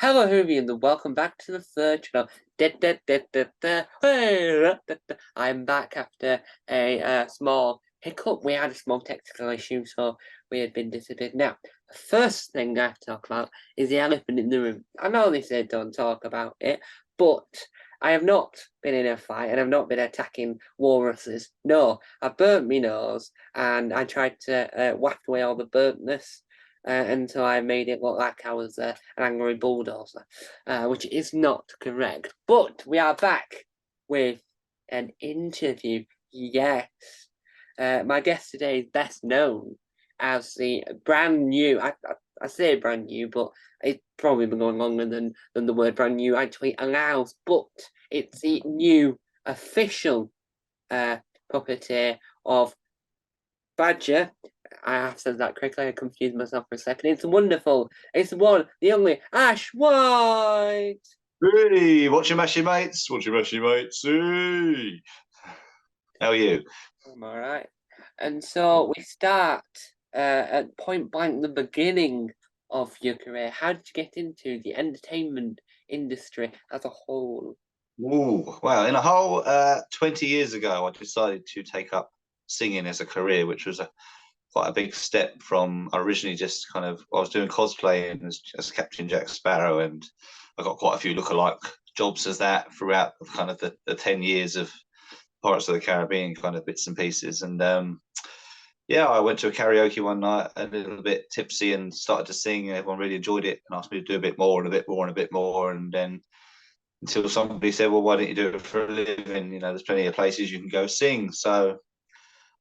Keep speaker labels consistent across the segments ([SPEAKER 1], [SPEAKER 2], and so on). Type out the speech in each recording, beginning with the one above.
[SPEAKER 1] Hello, Hoovians, and welcome back to the third channel. I'm back after a small hiccup. We had a small technical issue, so we had been disappeared. Now, the first thing I have to talk about is the elephant in the room. I know they said don't talk about it, but I have not been in a fight and I've not been attacking walruses. No, I burnt my nose and I tried to waft away all the burntness until I made it look like I was an angry bulldozer, which is not correct. But we are back with an interview. Yes. My guest today is best known as the brand new, I say brand new, but it's probably been going longer than the word brand new actually allows, but it's the new official puppeteer of Badger. I have said that correctly. I confused myself for a second. It's wonderful. It's the one, the only Ash White.
[SPEAKER 2] Hey, watch your mashy mates. Watch your mashy mates. Hey. How are you?
[SPEAKER 1] I'm all right. And so we start at point blank, the beginning of your career. How did you get into the entertainment industry as a whole?
[SPEAKER 2] Ooh, well, in a whole 20 years ago, I decided to take up singing as a career, which was quite a big step from originally just I was doing cosplaying as Captain Jack Sparrow, and I got quite a few lookalike jobs as that throughout kind of the 10 years of Pirates of the Caribbean kind of bits and pieces. And yeah, I went to a karaoke one night, a little bit tipsy, and started to sing. Everyone really enjoyed it and asked me to do a bit more and a bit more and a bit more. And then until somebody said, well, why don't you do it for a living? You know, there's plenty of places you can go sing. So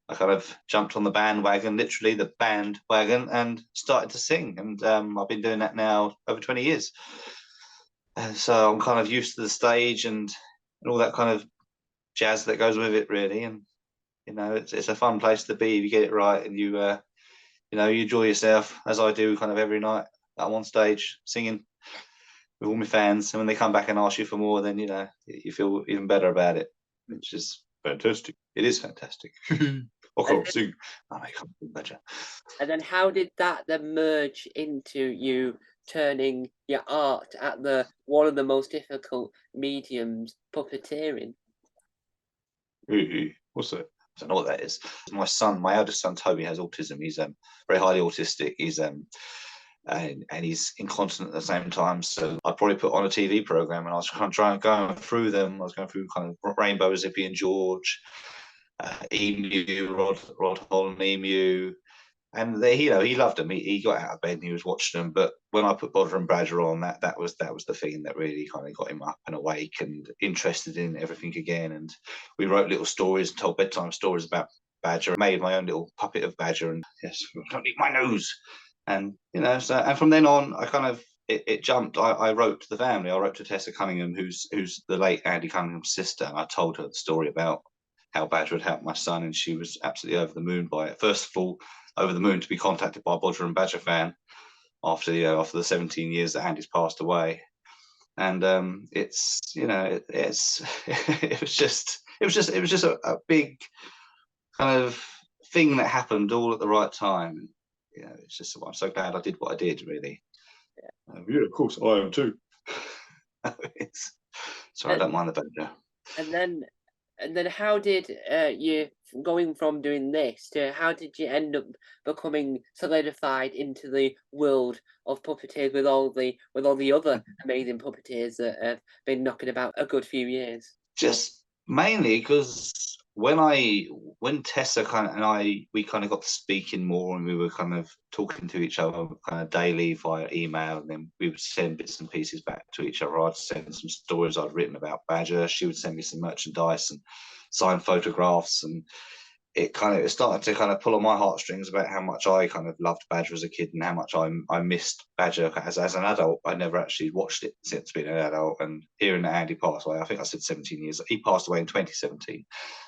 [SPEAKER 2] I kind of jumped on the bandwagon, literally the bandwagon, and started to sing. And I've been doing that now over 20 years. And so I'm kind of used to the stage and all that kind of jazz that goes with it, really. And you know, it's a fun place to be if you get it right, and you you enjoy yourself as I do kind of every night that I'm on stage singing with all my fans. And when they come back and ask you for more, then you feel even better about it, which is fantastic. It is fantastic. I can't sing. I can't do better.
[SPEAKER 1] And then how did that then merge into you turning your art at the one of the most difficult mediums, puppeteering?
[SPEAKER 2] What's that? I don't know what that is. My son, my eldest son Toby, has autism. He's very highly autistic. He's and he's incontinent at the same time. So I probably put on a TV program, and I was trying going through them. I was going through kind of Rainbow, Zippy and George, Emu, Rod Holland, Emu, and he loved them. He got out of bed and he was watching them. But when I put Bodger and Badger on, that was the thing that really kind of got him up and awake and interested in everything again. And we wrote little stories, told bedtime stories about Badger. I made my own little puppet of Badger, and yes, don't eat my nose. And so and from then on, I kind of it jumped. I wrote to the family. I wrote to Tessa Cunningham, who's the late Andy Cunningham's sister, and I told her the story about how Badger had helped my son, and she was absolutely over the moon by it. First of all, over the moon to be contacted by a Bodger and Badger fan after the 17 years that Andy's passed away. And it's it was just a big kind of thing that happened all at the right time. It's just I'm so glad I did what I did, really. Yeah, of course I am too. Sorry, I don't mind the Badger.
[SPEAKER 1] And then how did you, going from doing this to how did you end up becoming solidified into the world of puppeteers with all the other amazing puppeteers that have been knocking about a good few years?
[SPEAKER 2] Just mainly because when Tessa we kind of got to speaking more, and we were kind of talking to each other kind of daily via email, and then we would send bits and pieces back to each other. I'd send some stories I'd written about Badger. She would send me some merchandise and signed photographs, and it started to kind of pull on my heartstrings about how much I kind of loved Badger as a kid and how much I missed Badger as an adult. I never actually watched it since being an adult, and hearing that Andy passed away, I think I said 17 years. He passed away in 2017,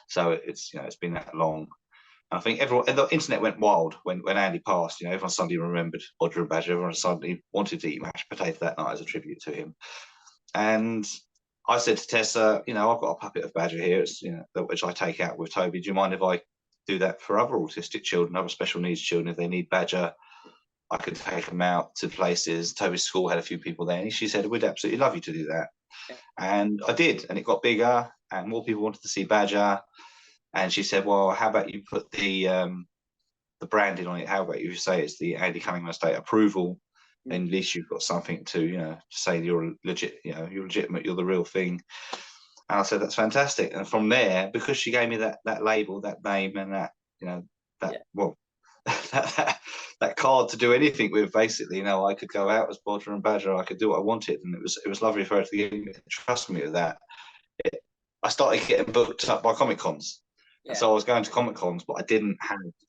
[SPEAKER 2] so it's been that long. And I think the internet went wild when Andy passed. Everyone suddenly remembered Bodger and Badger. Everyone suddenly wanted to eat mashed potato that night as a tribute to him. And I said to Tessa, I've got a puppet of Badger here, which I take out with Toby. Do you mind if I do that for other autistic children, other special needs children, if they need Badger I could take them out to places. Toby's school had a few people there, and she said, "We'd absolutely love you to do that."
[SPEAKER 1] Yeah.
[SPEAKER 2] And I did, and it got bigger, and more people wanted to see Badger. And she said, "Well, how about you put the branding on it? How about you say it's the Andy Cunningham Estate approval? And at least you've got something to say you're legit, you're legitimate, you're the real thing." And I said, "That's fantastic." And from there, because she gave me that label, that name, and that card to do anything with, basically, I could go out as Bodger and Badger, I could do what I wanted, and it was lovely for her to trust me with that. I started getting booked up by Comic Cons.
[SPEAKER 1] Yeah.
[SPEAKER 2] And so I was going to Comic Cons, but I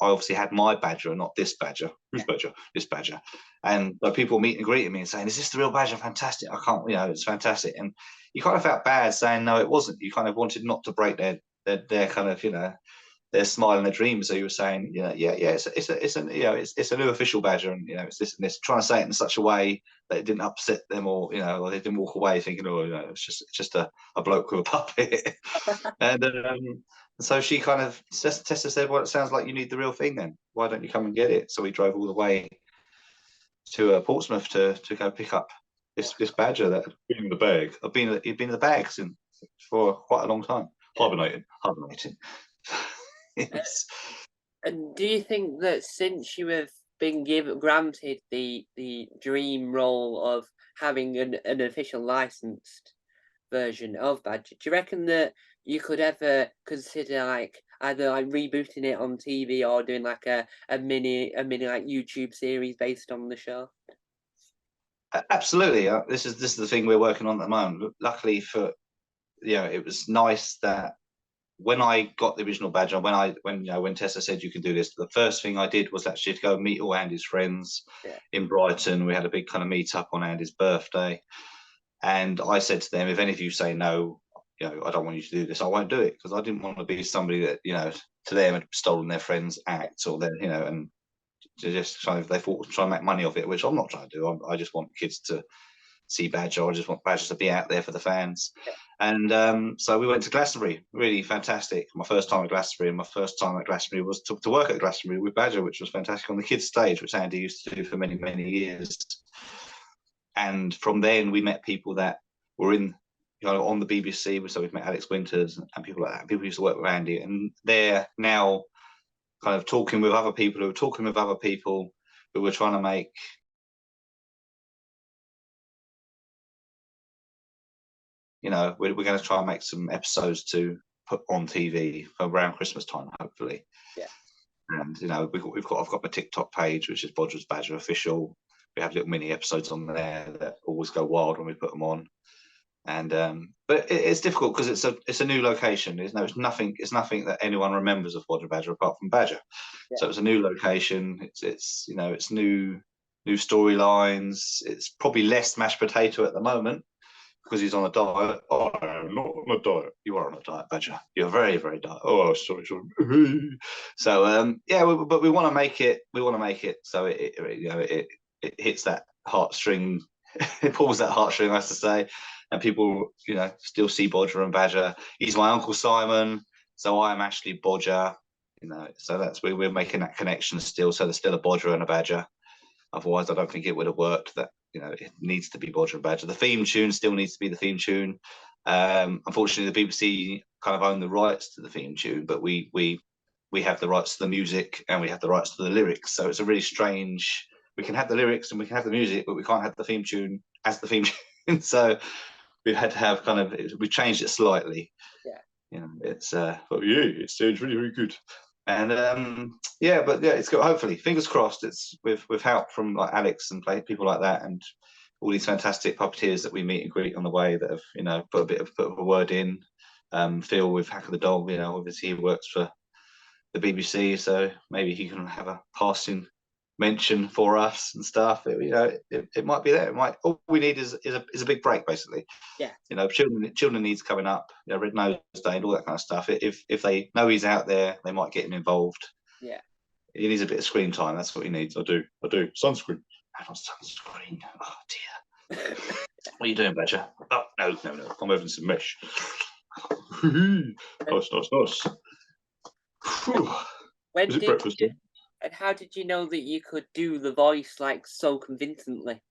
[SPEAKER 2] obviously had my Badger and not this Badger. Who's Badger? This Badger. And people meet and greeting me and saying, "Is this the real Badger? Fantastic. I can't, it's fantastic." And you kind of felt bad saying, no, it wasn't. You kind of wanted not to break their kind of, their smile and their dreams. So you were saying, it's a new official Badger, and it's this and this. Trying to say it in such a way that it didn't upset them, or or they didn't walk away thinking, "Oh, it's just a bloke with a puppet." And so she kind of, Tessa said, "Well, it sounds like you need the real thing. Then why don't you come and get it?" So we drove all the way to Portsmouth to go pick up this Badger that had been in the bag. He'd been in the bag for quite a long time, hibernating. Yes.
[SPEAKER 1] And do you think that since you have been granted the dream role of having an official licensed version of Badger, do you reckon that you could ever consider either rebooting it on TV or doing like a mini like YouTube series based on the show?
[SPEAKER 2] Absolutely. This is the thing we're working on at the moment. Luckily for it was nice that when I got the original Badger, when Tessa said you can do this, the first thing I did was actually to go meet all Andy's friends in Brighton. We had a big kind of meet up on Andy's birthday, and I said to them, "If any of you say no, I don't want you to do this, I won't do it," because I didn't want to be somebody that to them had stolen their friends' acts, or their and just they thought try and make money off it, which I'm not trying to do. I just want kids to see Badger. I just want Badger to be out there for the fans.
[SPEAKER 1] Yeah.
[SPEAKER 2] And so we went to Glastonbury. Really fantastic. My first time at Glastonbury, and my first time at Glastonbury was to work at Glastonbury with Badger, which was fantastic, on the kids' stage, which Andy used to do for many, many years. And from then we met people that were on the BBC. So we've met Alex Winters and people like that. People used to work with Andy, and they're now kind of talking with other people who were trying to make we're going to try and make some episodes to put on TV around Christmas time, hopefully.
[SPEAKER 1] Yeah.
[SPEAKER 2] And I've got my TikTok page, which is Bodger's Badger Official. We have little mini episodes on there that always go wild when we put them on. And but it's difficult because it's a new location. It's nothing that anyone remembers of Bodger Badger apart from Badger. Yeah. So it's a new location. It's new storylines. It's probably less mashed potato at the moment, because he's on a diet. "Oh, I'm not on a diet." "You are on a diet, Badger. You're very, very diet." "Oh, sorry." So but we want to make it. So it hits that heartstring. It pulls that heartstring, I have to say, and people still see Bodger and Badger. He's my Uncle Simon, so I'm actually Bodger. So that's where we're making that connection still. So there's still a Bodger and a Badger. Otherwise, I don't think it would have worked. That it needs to be Bodger and Badger. The theme tune still needs to be the theme tune. Unfortunately, the BBC kind of own the rights to the theme tune, but we have the rights to the music, and we have the rights to the lyrics. So it's a really strange. We can have the lyrics and we can have the music, but we can't have the theme tune as the theme tune. So we've had to have we changed it slightly.
[SPEAKER 1] Yeah.
[SPEAKER 2] It's but yeah, it sounds really, really good. And it's got, hopefully, fingers crossed, it's with help from like Alex and people like that, and all these fantastic puppeteers that we meet and greet on the way that have put a bit of a word in. Phil with Hack of the Dog, obviously he works for the BBC, so maybe he can have a passing mention for us and stuff. It might be there. All we need is a big break, basically.
[SPEAKER 1] Yeah.
[SPEAKER 2] Children needs coming up. Red Nose Day and all that kind of stuff. If they know he's out there, they might get him involved.
[SPEAKER 1] Yeah.
[SPEAKER 2] He needs a bit of screen time. That's what he needs. I do. Sunscreen. I don't sunscreen. Oh dear. What are you doing, Badger? Oh no. I'm having some mesh. Nice.
[SPEAKER 1] When
[SPEAKER 2] Is it breakfast?
[SPEAKER 1] And how did you know that you could do the voice like so convincingly?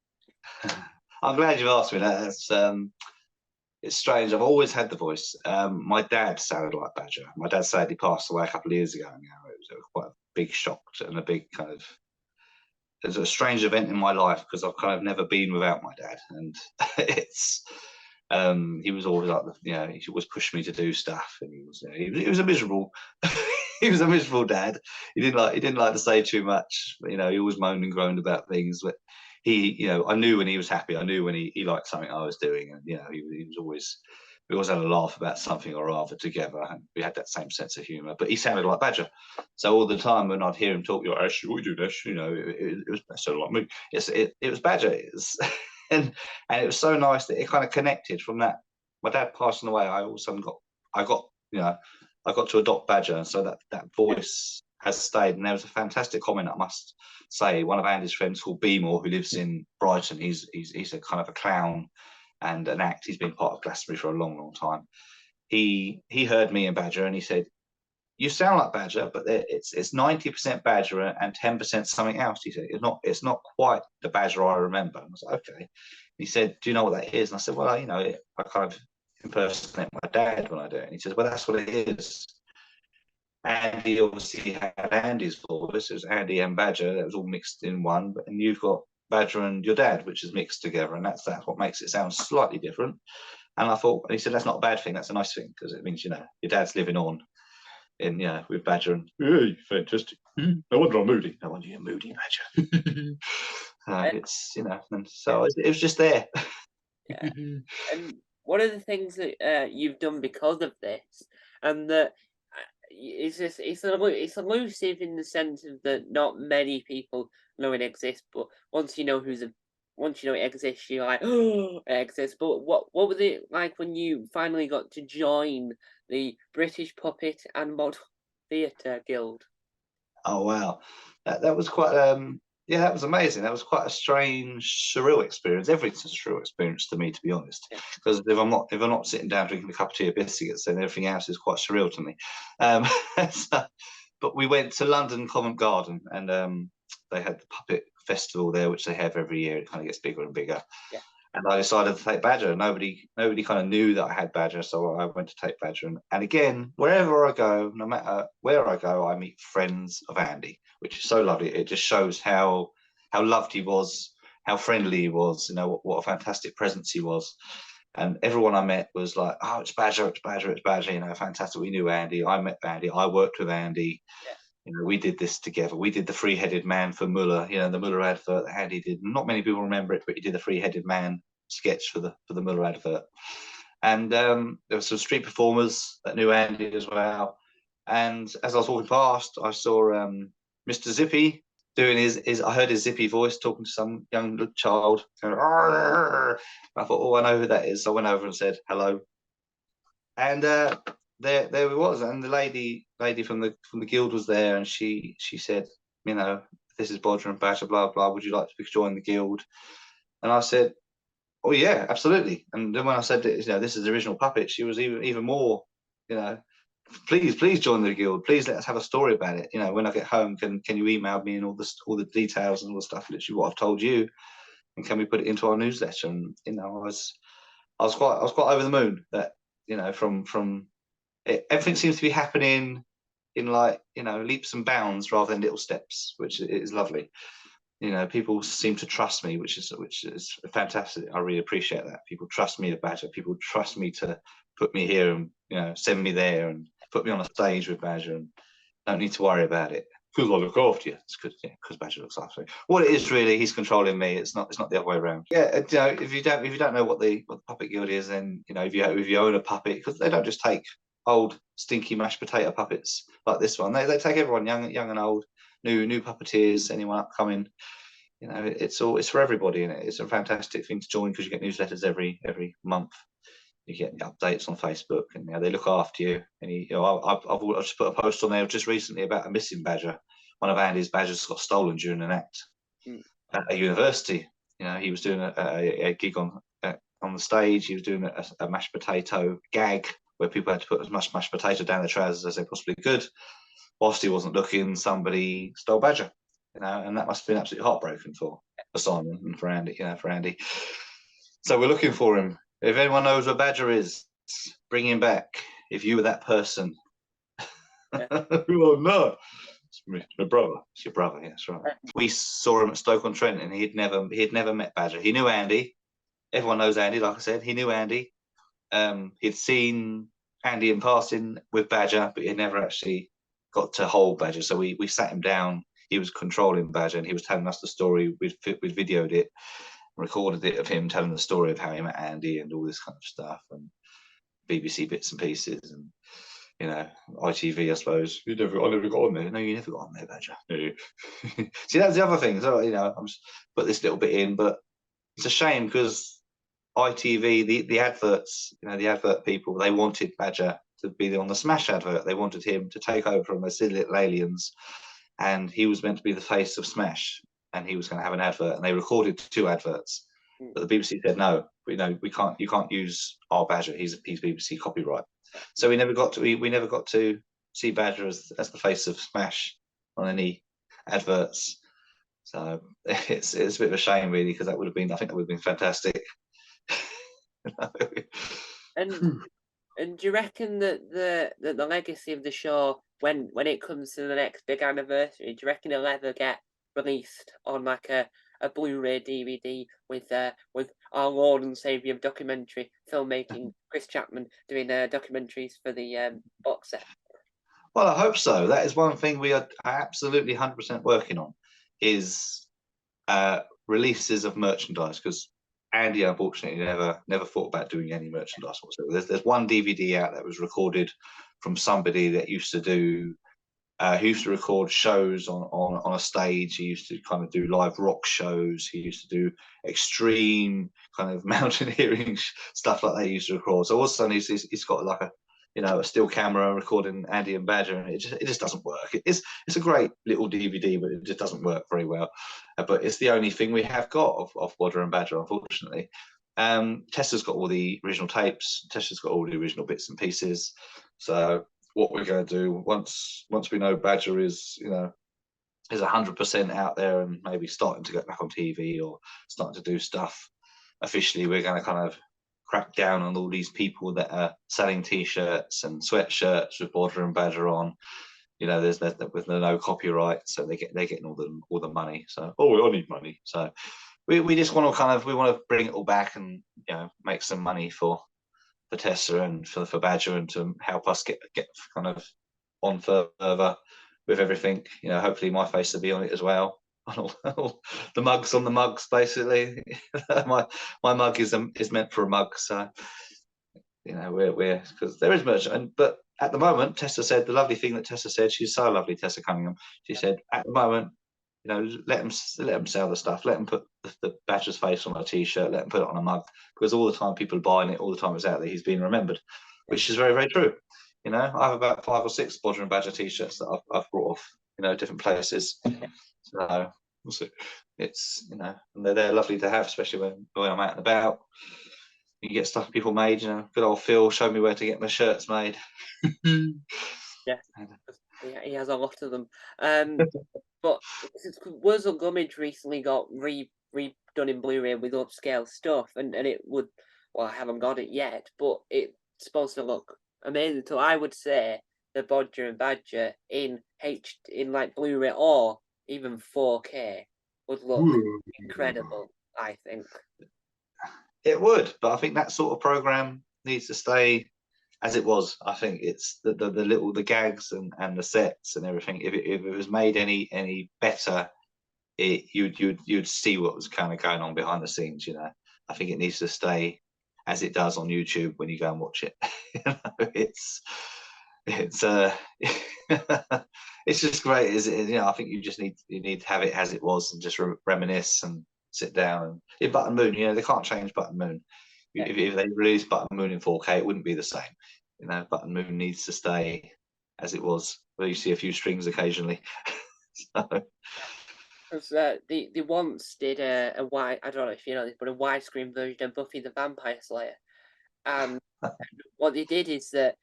[SPEAKER 2] I'm glad you asked me that. It's strange. I've always had the voice. My dad sounded like Badger. My dad sadly passed away a couple of years ago. It was quite a big shock and a big kind of. It's a strange event in my life because I've kind of never been without my dad, and it's. He was always like, he always pushed me to do stuff, and he was a miserable. He was a miserable dad. He didn't like to say too much. But, he always moaned and groaned about things, but I knew when he was happy. I knew when he liked something I was doing, and he was always. We always had a laugh about something or other together, and we had that same sense of humour. But he sounded like Badger, so all the time when I'd hear him talk, "You're Ash, what you do, Ash?" It was sounded like me. Yes, it was Badger. It was, and it was so nice that it kind of connected from that. My dad passing away, I all of a sudden I got to adopt Badger, and so that voice has stayed. And there was a fantastic comment, I must say. One of Andy's friends called Beemore, who lives in Brighton, he's a kind of a clown and an act. He's been part of Glastonbury for a long, long time. He heard me and Badger, and he said, "You sound like Badger, but it's 90% Badger and 10% something else." He said, "It's not quite the Badger I remember." And I was like, "Okay." He said, "Do you know what that is?" And I said, "Well, I kind of impersonate my dad when I do it." And he says, "Well, that's what it is." Andy obviously had Andy's voice. It was Andy and Badger. That was all mixed in one. And you've got Badger and your dad, which is mixed together, and that's what makes it sound slightly different. And I thought, and he said, "That's not a bad thing. That's a nice thing because it means your dad's living on." In with Badger and hey, fantastic. No wonder I'm moody. No wonder you're moody, Badger.
[SPEAKER 1] And,
[SPEAKER 2] It's and so it was just there.
[SPEAKER 1] yeah. And one of the things that you've done because of this, and that it's elusive in the sense of that not many people know it exists, but once you know it exists, you're like, oh, it exists. But what was it like when you finally got to join the British Puppet and Model Theatre Guild?
[SPEAKER 2] Oh wow, that was quite that was amazing. That was quite a strange, surreal experience. Everything's a surreal experience to me, to be honest.
[SPEAKER 1] Yeah.
[SPEAKER 2] Because if I'm not sitting down drinking a cup of tea or biscuits, then everything else is quite surreal to me. But we went to London Covent Garden, and they had the puppet festival there, which they have every year. It kind of gets bigger and bigger.
[SPEAKER 1] Yeah.
[SPEAKER 2] And I decided to take Badger. Nobody kind of knew that I had Badger, so I went to take Badger. And again, wherever I go, no matter where I go, I meet friends of Andy, which is so lovely. It just shows how loved he was, how friendly he was. What a fantastic presence he was. And everyone I met was like, "Oh, it's Badger, it's Badger, it's Badger." Fantastic. We knew Andy. I met Andy. I worked with Andy.
[SPEAKER 1] Yeah.
[SPEAKER 2] We did this together. We did the three-headed man for Muller. The Muller advert that Andy did. Not many people remember it, but he did the three-headed man sketch for the Muller advert. And there were some street performers that knew Andy as well. And as I was walking past, I saw Mr. Zippy doing his. I heard his Zippy voice talking to some young child. Going, I thought, "Oh, I know who that is." So I went over and said hello. And there he was, and the lady from the guild was there, and she said, "This is Bodger and Badger, blah blah. Would you like to join the guild?" And I said, "Oh yeah, absolutely." And then when I said that, this is the original puppet, she was even more, please join the guild. Please let us have a story about it. When I get home, can you email me and all the details and all the stuff, literally what I've told you, and can we put it into our newsletter? And I was quite over the moon that from everything seems to be happening in leaps and bounds rather than little steps, which is lovely. People seem to trust me, which is fantastic. I really appreciate that. People trust me, the Badger. People trust me to put me here and send me there and put me on a stage with Badger, and don't need to worry about it because I look after you. It's because Badger looks after me. What it is really, he's controlling me. It's not the other way around. Yeah, if you don't know what the puppet guild is, then if you own a puppet, because they don't just take old stinky mashed potato puppets like this one. They take everyone, young and old, new puppeteers, anyone upcoming. It's for everybody, and it's a fantastic thing to join because you get newsletters every month. You get updates on Facebook, and they look after you. And I've just put a post on there just recently about a missing Badger. One of Andy's Badgers got stolen during an act at a university. He was doing a gig on the stage. He was doing a mashed potato gag where people had to put as much mashed potato down their trousers as they possibly could. whilst he wasn't looking, somebody stole Badger, and that must have been absolutely heartbroken for Simon and for Andy, for Andy. So we're looking for him. If anyone knows where Badger is, bring him back. If you were that person.
[SPEAKER 1] Yeah.
[SPEAKER 2] Oh no. It's my brother. It's your brother, yeah, that's right. We saw him at Stoke-on-Trent, and he'd never met Badger. He knew Andy. Everyone knows Andy, like I said. He knew Andy. He'd seen Andy in passing with Badger, but he never actually got to hold Badger. So we sat him down. He was controlling Badger, and he was telling us the story. We'd videoed it, recorded it of him telling the story of how he met Andy and all this kind of stuff, and BBC bits and pieces, and ITV, I suppose. I never got on there. No, you never got on there, Badger. No. See, that's the other thing. So, I'm just put this little bit in, but it's a shame because ITV, the adverts, the advert people, they wanted Badger to be on the Smash advert. They wanted him to take over from the Silly Little Aliens, and he was meant to be the face of Smash, and he was going to have an advert, and they recorded 2 adverts. But the BBC said no, we can't. You can't use our Badger. He's BBC copyright. So we never got to see Badger as the face of Smash on any adverts. So it's a bit of a shame, really, because I think that would have been fantastic.
[SPEAKER 1] And do you reckon that the legacy of the show, when it comes to the next big anniversary, do you reckon it'll ever get released on like a Blu-ray DVD with our Lord and Saviour of documentary filmmaking, Chris Chapman, doing documentaries for the box set?
[SPEAKER 2] Well, I hope so. That is one thing we are absolutely 100% working on, is releases of merchandise, because Andy unfortunately never thought about doing any merchandise whatsoever. There's one DVD out that was recorded from somebody that used to record shows on a stage. He used to kind of do live rock shows. He used to do extreme kind of mountaineering stuff like that. He used to record. So all of a sudden he's got like a still camera recording Andy and Badger, and it just doesn't work. It's a great little DVD, but it just doesn't work very well. But it's the only thing we have got of Wadder and Badger, unfortunately. Tessa's got all the original tapes. Tessa's got all the original bits and pieces. So what we're going to do once we know Badger is 100% out there and maybe starting to get back on TV or starting to do stuff officially, we're going to kind of crack down on all these people that are selling T-shirts and sweatshirts with Wadder and Badger on. There's with no copyright, so they're getting all the money. So we all need money. So we just want to bring it all back and make some money for Tessa and for Badger, and to help us get kind of on further with everything. Hopefully my face will be on it as well. All the mugs on the mugs, basically. my mug is meant for a mug, so we're because there is merch. But at the moment, Tessa said the lovely thing that Tessa said. She's so lovely, Tessa Cunningham. She said at the moment, let them sell the stuff. Let them put the Badger's face on a T-shirt. Let them put it on a mug, because all the time people are buying it. All the time it's out there. He's being remembered, which is very, very true. I have about 5 or 6 Wadder and Badger T-shirts that I've brought off different places. So it's and they're lovely to have, especially when I'm out and about. You get stuff people made. Good old Phil showed me where to get my shirts made.
[SPEAKER 1] Yeah, he has a lot of them. But Wurzel Gummidge recently got redone in Blu-ray with upscale stuff, and it would, well, I haven't got it yet, but it's supposed to look amazing. So I would say the Bodger and Badger in like Blu-ray or even 4K would look incredible, I think.
[SPEAKER 2] It would, but I think that sort of program needs to stay as it was. I think it's the gags and the sets and everything. If it was made any better, you'd see what was kind of going on behind the scenes. I think it needs to stay as it does on YouTube when you go and watch it. It's it's just great, is it? I think you need to have it as it was and just reminisce and sit down. In Button Moon, they can't change Button Moon. Yeah. If they released Button Moon in 4K, it wouldn't be the same. Button Moon needs to stay as it was. Well, you see a few strings occasionally.
[SPEAKER 1] Because they once did a wide, I don't know if you know this, but a widescreen version of Buffy the Vampire Slayer. And what they did is that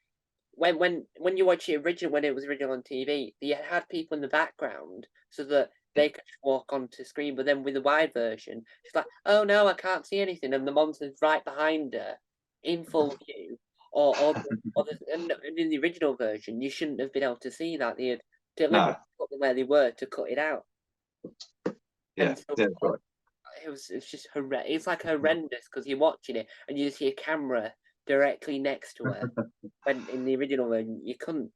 [SPEAKER 1] when you watch the original when it was original on TV, they had people in the background so that they could just walk onto screen. But then with the wide version, she's like, "Oh no, I can't see anything," and the monster's right behind her in full view. And in the original version, you shouldn't have been able to see that. They had deliberately
[SPEAKER 2] No,
[SPEAKER 1] put them where they were to cut it out,
[SPEAKER 2] yeah,
[SPEAKER 1] and so
[SPEAKER 2] yeah, right.
[SPEAKER 1] it's just horrendous. It's like horrendous because you're watching it and you see a camera directly next to her. When in the original version, you couldn't.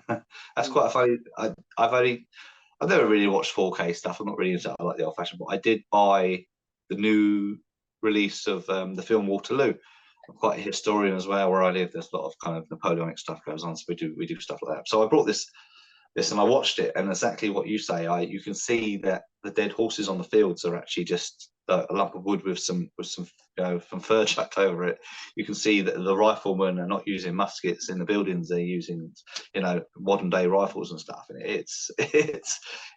[SPEAKER 2] That's quite funny. I've never really watched 4K stuff. I'm not really into. I like the old fashioned, but I did buy the new release of the film Waterloo. I'm quite a historian as well. Where I live, there's a lot of kind of Napoleonic stuff goes on, so we do stuff like that. So I brought this and I watched it, and exactly what you say. You can see that the dead horses on the fields are actually just a lump of wood with some from fur chucked over it. You can see that the riflemen are not using muskets in the buildings; they're using modern day rifles and stuff. And it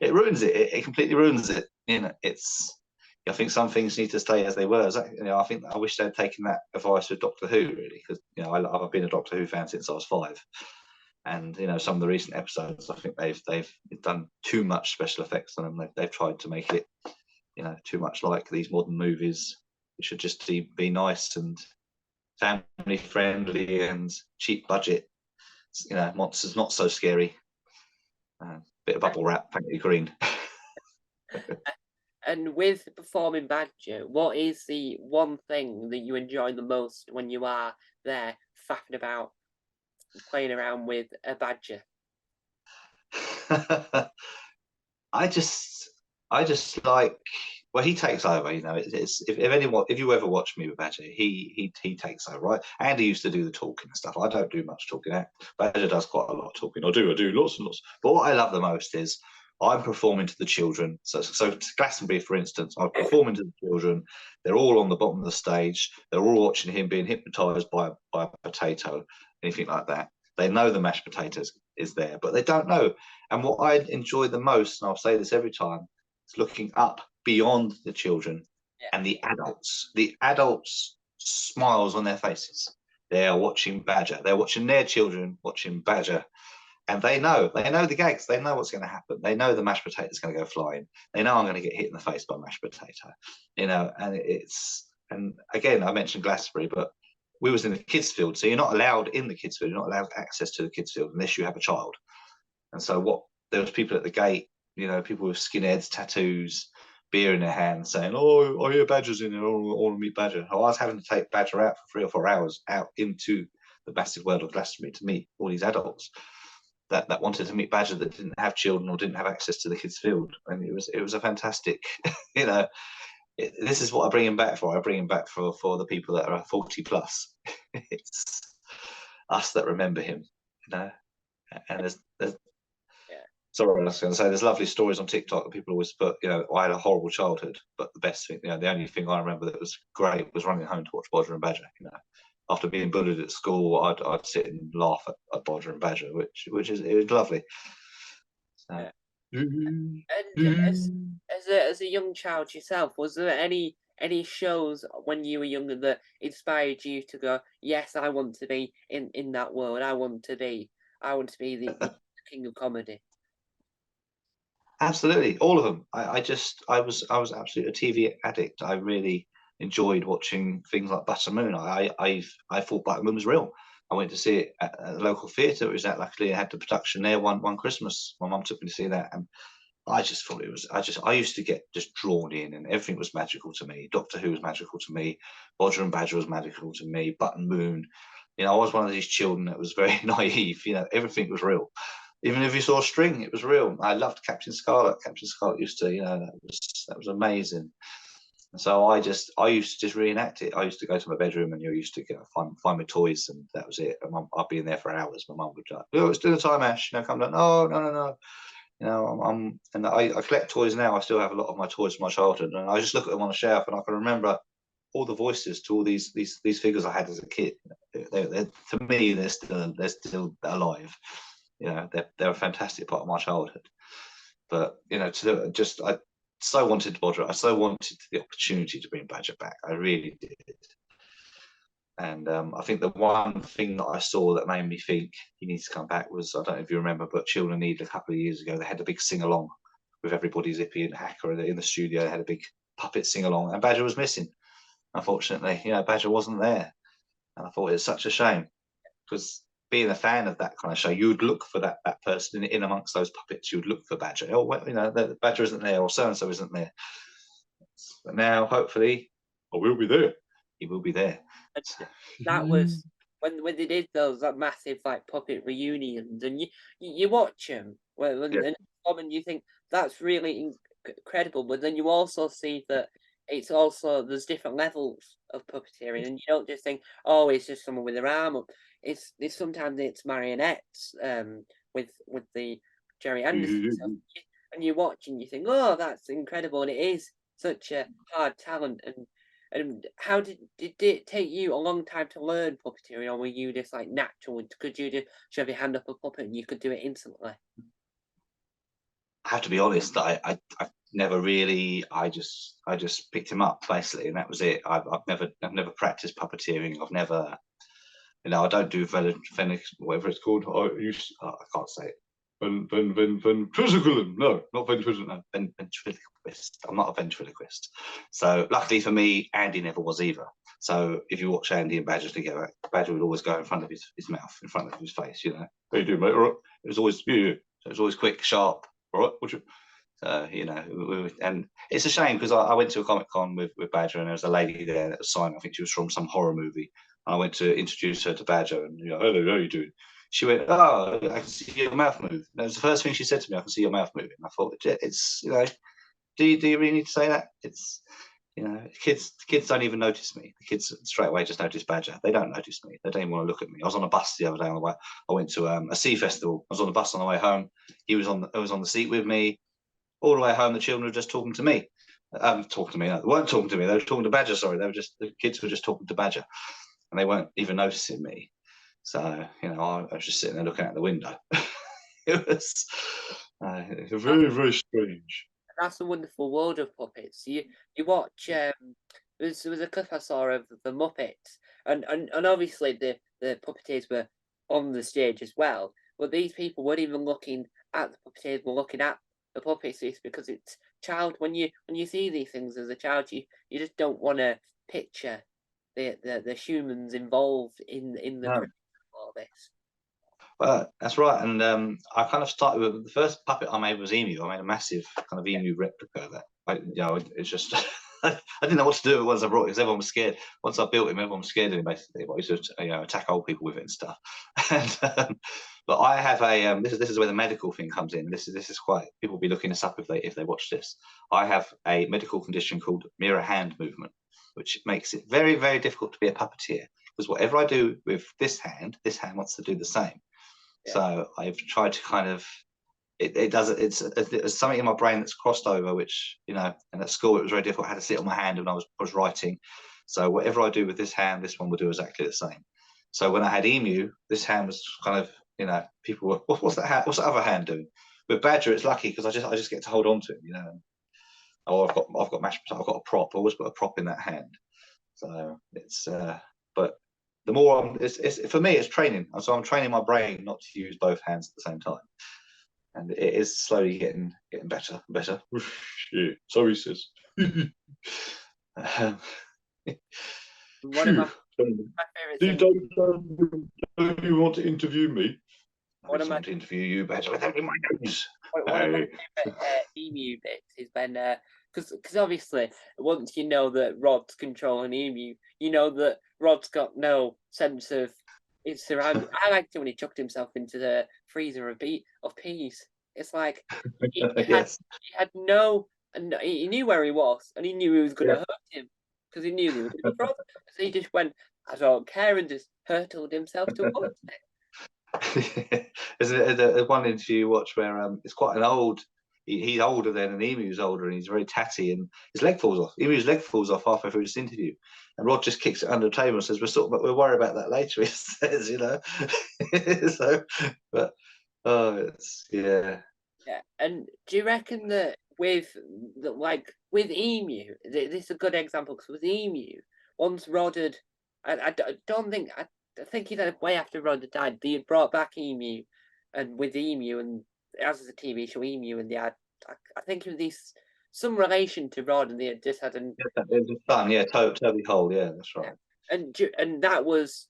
[SPEAKER 2] ruins it. It completely ruins it. I think some things need to stay as they were. I think I wish they'd taken that advice with Doctor Who, really, because I've been a Doctor Who fan since I was 5. And some of the recent episodes, I think they've done too much special effects on them. They've tried to make it, too much like these modern movies. It should just be nice and family friendly and cheap budget. Monsters not so scary. Bit of bubble wrap, paint it green.
[SPEAKER 1] And with performing Badger, what is the one thing that you enjoy the most when you are there faffing about, playing around with a Badger?
[SPEAKER 2] I just like. Well, he takes over. If you ever watch me with Badger, he takes over, right? Andy used to do the talking and stuff. I don't do much talking. Badger does quite a lot of talking. I do lots and lots. But what I love the most is I'm performing to the children. So Glastonbury, for instance, I'm performing to the children. They're all on the bottom of the stage. They're all watching him being hypnotised by a potato, anything like that. They know the mashed potatoes is there, but they don't know. And what I enjoy the most, and I'll say this every time, is looking up beyond the children and the adults. The adults' smiles on their faces. They are watching Badger. They're watching their children watching Badger. And they know the gags. They know what's going to happen. They know the mashed potato is going to go flying. They know I'm going to get hit in the face by mashed potato. And again, I mentioned Glastonbury, but we was in the kids' field, so you're not allowed in the kids' field. You're not allowed access to the kids' field unless you have a child. And so there was people at the gate, people with skinheads, tattoos, beer in their hands, saying, "Oh, I hear Badger's in there. I want to meet Badger." I was having to take Badger out for 3 or 4 hours out into the massive world of Glastonbury to meet all these adults that wanted to meet Badger, that didn't have children or didn't have access to the kids' field. And it was a fantastic, this is what I bring him back for. I bring him back for the people that are 40 plus. It's us that remember him, And there's sorry, I was going to say, there's lovely stories on TikTok that people always put, I had a horrible childhood, but the best thing, the only thing I remember that was great was running home to watch Bodger and Badger. After being bullied at school, I'd sit and laugh at Bodger and Badger, which is it was lovely. So.
[SPEAKER 1] Yeah. And as a young child yourself, was there any shows when you were younger that inspired you to go, yes, I want to be in that world. I want to be the king of comedy.
[SPEAKER 2] Absolutely, all of them. I was absolutely a TV addict. I really enjoyed watching things like Buttermoon. I thought Buttermoon was real. I went to see it at the local theatre. It was that luckily I had the production there one Christmas. My mum took me to see that, and I just thought it was. I used to get just drawn in, and everything was magical to me. Doctor Who was magical to me. Bodger and Badger was magical to me. Buttermoon. I was one of these children that was very naive. Everything was real. Even if you saw a string, it was real. I loved Captain Scarlet. Captain Scarlet used to, that was amazing. And so I used to just reenact it. I used to go to my bedroom and used to find my toys, and that was it. And I'd be in there for hours. My mum would like, "Oh, it's dinner time, Ash." Come down. No, no, no, no. And I collect toys now. I still have a lot of my toys from my childhood, and I just look at them on a shelf, and I can remember all the voices to all these figures I had as a kid. To me, they're still alive. They're a fantastic part of my childhood. But I so wanted Bodger. I so wanted the opportunity to bring Badger back. I really did. And I think the one thing that I saw that made me think he needs to come back was, I don't know if you remember, but Children Need a couple of years ago, they had a big sing along with everybody, Zippy and Hacker in the studio. They had a big puppet sing along, and Badger was missing. Unfortunately, Badger wasn't there, and I thought it was such a shame because being a fan of that kind of show, you would look for that person in amongst those puppets. You would look for Badger. Oh, well, the Badger isn't there, or so and so isn't there. But now, hopefully, I will be there. He will be there.
[SPEAKER 1] And that was when they did those massive like puppet reunions, and you watch them and you think that's really incredible, but then you also see that it's also there's different levels of puppeteering, and you don't just think, oh, it's just someone with their arm up. It's sometimes it's marionettes with the Jerry Anderson stuff, and you watch and you think, oh, that's incredible, and it is such a hard talent. And how did it take you a long time to learn puppeteering, or were you just like natural? Could you just shove your hand up a puppet and you could do it instantly?
[SPEAKER 2] I have to be honest. I never really. I just picked him up basically, and that was it. I've never practiced puppeteering. I've never, I don't do whatever it's called. I can't say it. Ventriloquism. No, not ventriloquism. Ventriloquist. I'm not a ventriloquist. So luckily for me, Andy never was either. So if you watch Andy and Badger together, Badger would always go in front of his mouth, in front of his face. How you doing, mate? All right. It was always So it was always quick, sharp. All right. What you? And it's a shame because I went to a Comic-Con with Badger, and there was a lady there that was signing. I think she was from some horror movie. And I went to introduce her to Badger, and hello, how are you doing? She went, oh, I can see your mouth move. That was the first thing she said to me. I can see your mouth moving. I thought, it's do you really need to say that? It's kids don't even notice me. The kids straight away just notice Badger. They don't notice me. They don't even want to look at me. I was on a bus the other day on the way. I went to a sea festival. I was on the bus on the way home. I was on the seat with me. All the way home, the children were just talking to me. Talking to me. No, they weren't talking to me. They were talking to Badger. Sorry, the kids were just talking to Badger, and they weren't even noticing me. So I was just sitting there looking out the window. It was very, very strange.
[SPEAKER 1] That's the wonderful world of puppets. You watch. There was a clip I saw of the Muppets, and obviously the puppeteers were on the stage as well. But these people weren't even looking at the puppeteers; were looking at the puppets. It's because it's child. When you see these things as a child, you just don't want to picture the humans involved in the production of all this.
[SPEAKER 2] Well, that's right. And I kind of started with the first puppet I made was Emu. I made a massive kind of Emu replica that it's just I didn't know what to do with it once I brought it because everyone was scared. Once I built him, everyone was scared of him basically. But I used to attack old people with it and stuff. And, but I have a this is where the medical thing comes in. This is quite people will be looking this up if they watch this. I have a medical condition called mirror hand movement, which makes it very, very difficult to be a puppeteer because whatever I do with this hand wants to do the same. Yeah. So I've tried to kind of it does it's something in my brain that's crossed over, which and at school it was very difficult. I had to sit on my hand when I was writing. So whatever I do with this hand, this one will do exactly the same. So when I had Emu, this hand was kind of people were what's that hand? What's the other hand doing? With Badger, it's lucky because I just get to hold on to him, Oh, I've got a prop. I always put a prop in that hand. So it's but the more it's for me, it's training. So I'm training my brain not to use both hands at the same time, and it is slowly getting better and better. Yeah, sorry, sis.
[SPEAKER 1] One of my favorite things.
[SPEAKER 2] Don't you want to interview me? I
[SPEAKER 1] want
[SPEAKER 2] to interview you, Badger. Without my nose.
[SPEAKER 1] One of my favorite Emu bits is when because obviously once you know that Rod's controlling Emu, you know that Rod's got no sense of its surroundings. I liked it when he chucked himself into the freezer of peas. It's like he had no, and he knew where he was, and he knew he was going to hurt him because he knew he was going to Rod. So he just went, I don't care, and just hurtled himself towards it.
[SPEAKER 2] There's one interview you watch where it's quite an old. He's older than an Emu's older, and he's very tatty, and his leg falls off. Emu's leg falls off halfway through this interview, and Rod just kicks it under the table and says, "We'll worry about that later." He says, So, but it's
[SPEAKER 1] yeah. And do you reckon that with Emu, this is a good example because with Emu, once Rod had don't think I think he died way after Rhoda died. They had brought back Emu, and with Emu and as a TV show Emu, and they had I think it was this some relation to Rod, and they had just had an
[SPEAKER 2] Yeah, it was fun. Yeah, Toby Hole. Yeah, that's right.
[SPEAKER 1] and that was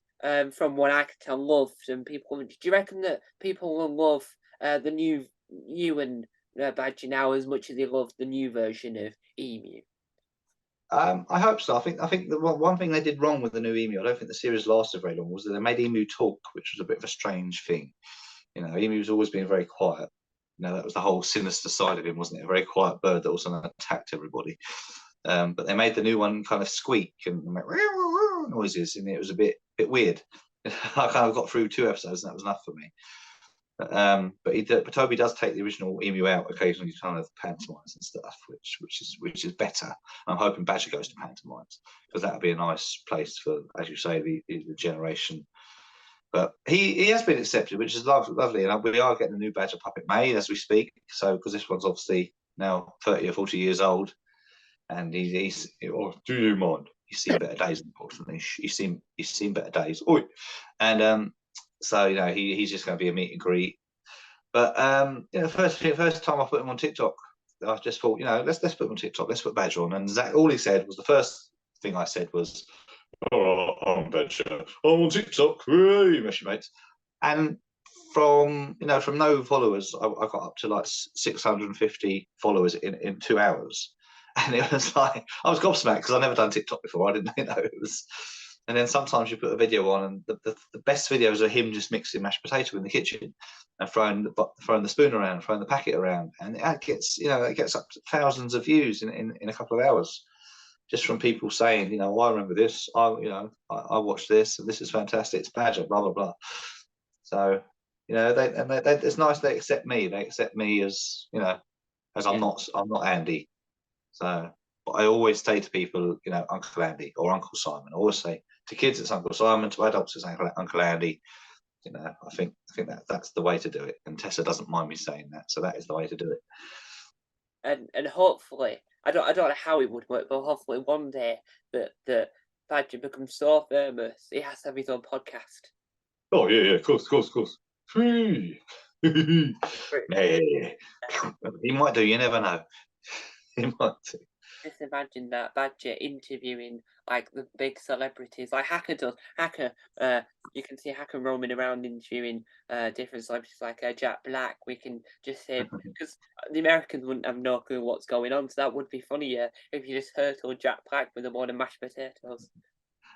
[SPEAKER 1] from what I could tell loved, and people. Do you reckon that people will love the new and Badger now as much as they love the new version of Emu?
[SPEAKER 2] I hope so. I think the one thing they did wrong with the new Emu, I don't think the series lasted very long, was that they made Emu talk, which was a bit of a strange thing. You know, Emu's always been very quiet. You know, that was the whole sinister side of him, wasn't it? A very quiet bird that also attacked everybody. But they made the new one kind of squeak and make noises, and it was a bit weird. I kind of got through 2 episodes, and that was enough for me. But Toby does take the original Emu out occasionally, kind of pantomimes and stuff, which is better. I'm hoping Badger goes to pantomimes because that would be a nice place for, as you say, the generation. But he has been accepted, which is lovely, and we are getting a new Badger puppet made as we speak. So because this one's obviously now 30 or 40 years old, and he's oh, do you mind? He's seen better days, unfortunately. He's seen better days. Oi. And so you know he's just going to be a meet and greet. But you know, first time I put him on TikTok, I just thought, you know, let's put him on TikTok. Let's put Badger on. And Zach, all he said was, the first thing I said was, "Oh, I'm Badger. I'm on TikTok. Hey, meshy mates." And from no followers, I got up to like 650 followers in 2 hours. And it was like, I was gobsmacked because I'd never done TikTok before. I didn't know it was. And then sometimes you put a video on, and the best videos are him just mixing mashed potato in the kitchen and throwing the spoon around, throwing the packet around, and it gets up to thousands of views in a couple of hours, just from people saying, you know, I remember this, I watched this, and this is fantastic. It's Badger, blah blah blah. So you know, it's nice they accept me. They accept me as, you know, as I'm not Andy. So, but I always say to people, you know, Uncle Andy or Uncle Simon. I always say to kids it's Uncle Simon, to adults it's Uncle Andy. You know, I think that's the way to do it. And Tessa doesn't mind me saying that, so that is the way to do it.
[SPEAKER 1] And hopefully, I don't know how it would work, but hopefully one day that Badger becomes so famous, he has to have his own podcast.
[SPEAKER 2] Oh yeah, of course. Hey. He might do. You never know. He might do.
[SPEAKER 1] Just imagine that Badger interviewing like the big celebrities, like Hacker does. Hacker, you can see Hacker roaming around interviewing different celebrities like Jack Black. We can just say because the Americans wouldn't have no clue what's going on, so that would be funnier if you just hurtled Jack Black with a bowl of mashed potatoes.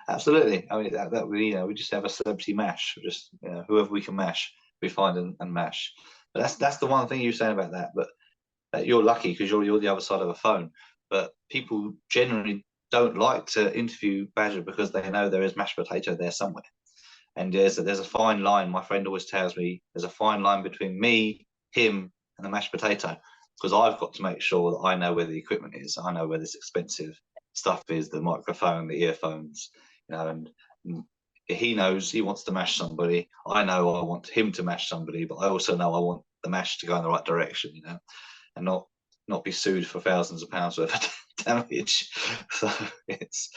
[SPEAKER 2] Absolutely. I mean, that we, you know, we just have a celebrity mash. Just, you know, whoever we can mash, we find and mash. But that's the one thing you're saying about that. But you're lucky because you're the other side of a phone. But people generally don't like to interview Badger because they know there is mashed potato there somewhere. And there's a fine line. My friend always tells me there's a fine line between me, him, and the mashed potato, because I've got to make sure that I know where the equipment is. I know where this expensive stuff is, the microphone, the earphones, you know, and he knows he wants to mash somebody. I know I want him to mash somebody, but I also know I want the mash to go in the right direction, you know, and not be sued for thousands of pounds worth of damage. So it's,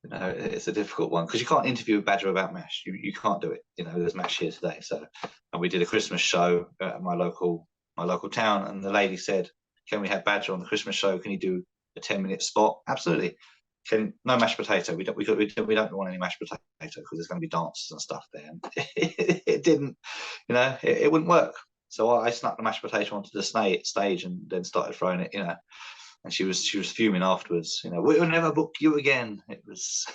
[SPEAKER 2] you know, it's a difficult one because you can't interview a Badger about mash. You can't do it. You know, there's mash here today. So, and we did a Christmas show at my local town, and the lady said, "Can we have Badger on the Christmas show? Can you do a 10-minute spot?" Absolutely. No mashed potato. We don't want any mashed potato because there's going to be dances and stuff there. And it didn't, you know, it wouldn't work. So I snuck the mashed potato onto the stage and then started throwing it, you know. And she was fuming afterwards. You know, we'll never book you again. It was.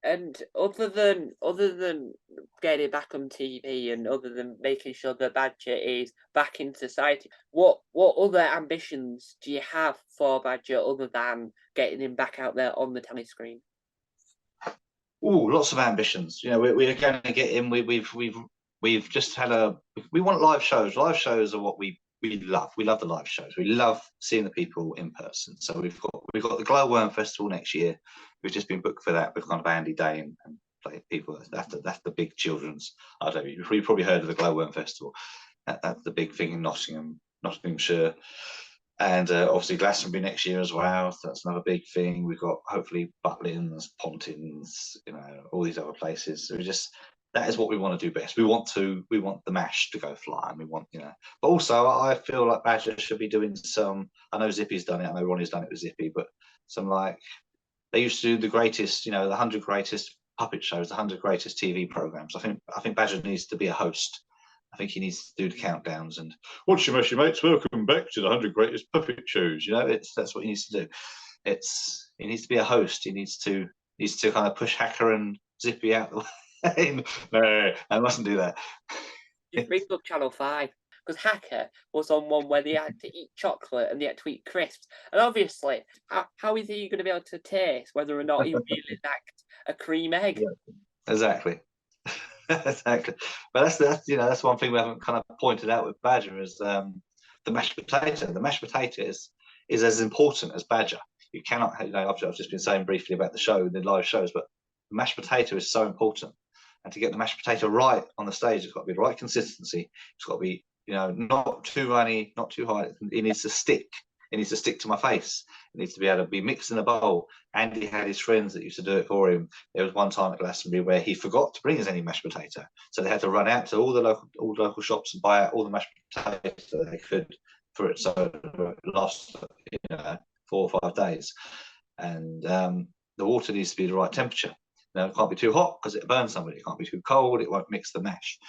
[SPEAKER 1] And other than getting back on TV and other than making sure that Badger is back in society, what other ambitions do you have for Badger other than getting him back out there on the telescreen?
[SPEAKER 2] Oh, lots of ambitions. You know, we're going to get him. We've just had we want live shows. Live shows are what we love. We love the live shows. We love seeing the people in person. So we've got the Glowworm Festival next year. We've just been booked for that with kind of Andy Day and play people. That's the big children's. I don't know. You've probably heard of the Glowworm Festival. That's the big thing in Nottinghamshire. And obviously Glastonbury next year as well. So that's another big thing. We've got hopefully Butlins, Pontins, all these other places. So that is what we want to do best. We want the mash to go fly, and we want, but also I feel like Badger should be doing some. I know Zippy's done it. I know Ronnie's done it with Zippy, but some like they used to do the greatest, the 100 greatest puppet shows, the 100 greatest TV programs. I think Badger needs to be a host. I think he needs to do the countdowns and what's your mash, mates? Welcome back to the 100 greatest puppet shows. That's what he needs to do. He needs to be a host. He needs to kind of push Hacker and Zippy out the way. No, I mustn't do that.
[SPEAKER 1] Just bring up Channel 5. Because Hacker was on one where they had to eat chocolate and they had to eat crisps. And obviously, how is he going to be able to taste whether or not he really liked a cream egg?
[SPEAKER 2] Yeah, exactly. Exactly. But that's one thing we haven't kind of pointed out with Badger is the mashed potato. The mashed potato is as important as Badger. You cannot, I've just been saying briefly about the show, the live shows, but the mashed potato is so important. And to get the mashed potato right on the stage, it's got to be the right consistency. It's got to be, not too runny, not too high. It needs to stick. It needs to stick to my face. It needs to be able to be mixed in a bowl. Andy had his friends that used to do it for him. There was one time at Glastonbury where he forgot to bring us any mashed potato, so they had to run out to all the local shops and buy out all the mashed potatoes that they could for it. So it lost 4 or 5 days, and the water needs to be the right temperature. It can't be too hot because it burns somebody. It can't be too cold; it won't mix the mash.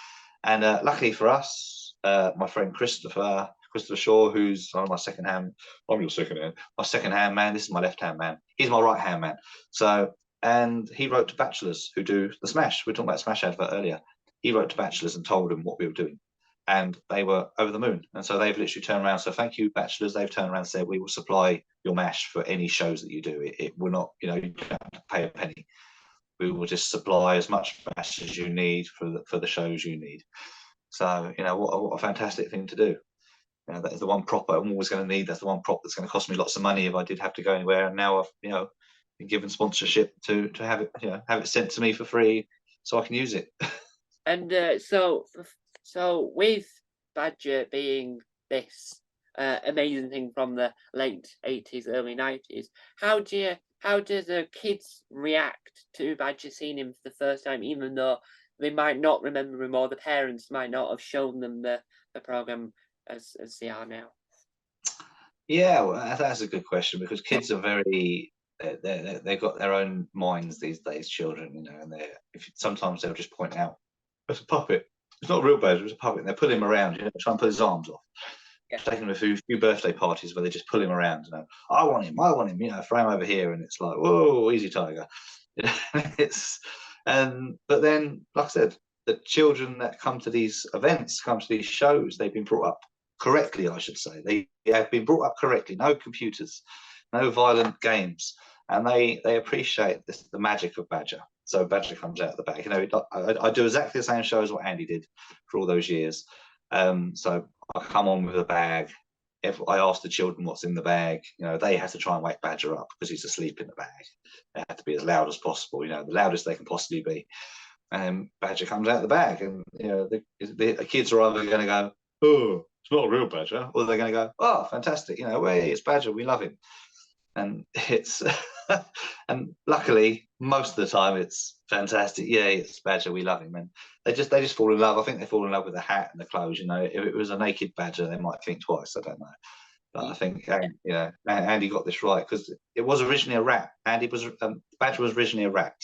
[SPEAKER 2] And luckily for us, my friend Christopher Shaw, who's my second hand. I'm your second hand. My second hand man. This is my left hand man. He's my right hand man. So, and he wrote to bachelors who do the Smash. We were talking about Smash advert earlier. He wrote to bachelors and told them what we were doing, and they were over the moon. And so they've literally turned around. So thank you, bachelors. They've turned around and said we will supply your mash for any shows that you do. It will not, you don't have to pay a penny. We will just supply as much mash as you need for the shows you need. So what a fantastic thing to do. That is the one prop I'm always going to need. That's the one prop that's going to cost me lots of money if I did have to go anywhere. And now I've been given sponsorship to have it have it sent to me for free so I can use it.
[SPEAKER 1] And so with Badger being this amazing thing from the late 80s, early 90s, how do the kids react to Badger seeing him for the first time, even though they might not remember him or the parents might not have shown them the program as they are now?
[SPEAKER 2] Yeah, well, that's a good question because kids are very they've got their own minds these days, children, and sometimes they'll just point out it's a puppet. It's not a real Badger, it's a puppet. And they pull him around, try and pull his arms off. Yeah. Taking him to a few birthday parties where they just pull him around, I want him, throw him over here, and it's like, whoa, easy, tiger. But then, like I said, the children that come to these events, come to these shows, they've been brought up correctly, I should say. They have been brought up correctly. No computers, no violent games, and they appreciate the magic of Badger. So Badger comes out of the bag. I do exactly the same show as what Andy did for all those years. So I come on with a bag. If I ask the children what's in the bag, they have to try and wake Badger up because he's asleep in the bag. They have to be as loud as possible, the loudest they can possibly be. And Badger comes out of the bag, and the kids are either going to go, "Oh, it's not a real Badger," or they're going to go, "Oh, fantastic! Hey, it's Badger. We love him." And it's and luckily most of the time it's fantastic. Yeah, it's Badger. We love him, and they just fall in love. I think they fall in love with the hat and the clothes. If it was a naked Badger, they might think twice. I don't know, but I think Andy got this right because it was originally a rat. Badger was originally a rat.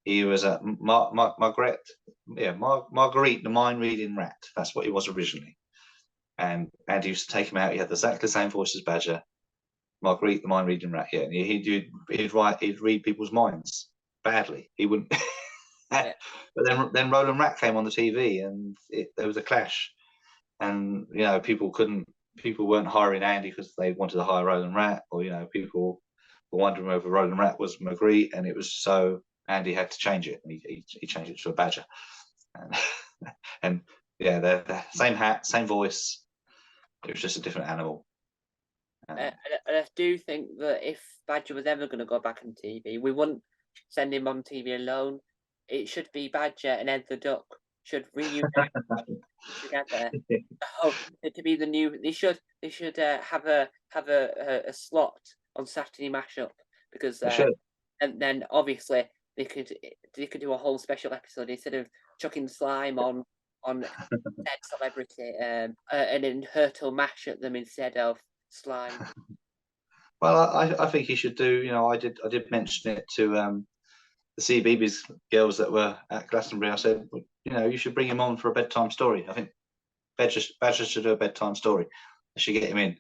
[SPEAKER 2] He was a Marguerite, the mind-reading rat. That's what he was originally. And Andy used to take him out. He had exactly the same voice as Badger. Marguerite, the mind-reading rat. Yeah, and he'd read people's minds badly. He wouldn't. But then Roland Rat came on the TV, and there was a clash. And people weren't hiring Andy because they wanted to hire Roland Rat, or people were wondering whether Roland Rat was Marguerite, and it was so. Andy had to change it, and he changed it to a Badger, and yeah, the same hat, same voice. It was just a different animal.
[SPEAKER 1] And I do think that if Badger was ever going to go back on TV, we wouldn't send him on TV alone. It should be Badger and Ed the Duck should reunite together. Oh, to be the new. They should have a slot on Saturday Mashup because
[SPEAKER 2] They should.
[SPEAKER 1] and then obviously they could do a whole special episode instead of chucking slime on dead celebrity and then Hurtle mash at them instead of slime.
[SPEAKER 2] Well, I think he should do. I did mention it to the CBeebies girls that were at Glastonbury. I said, you should bring him on for a bedtime story. I think Badger should do a bedtime story. They should get him in.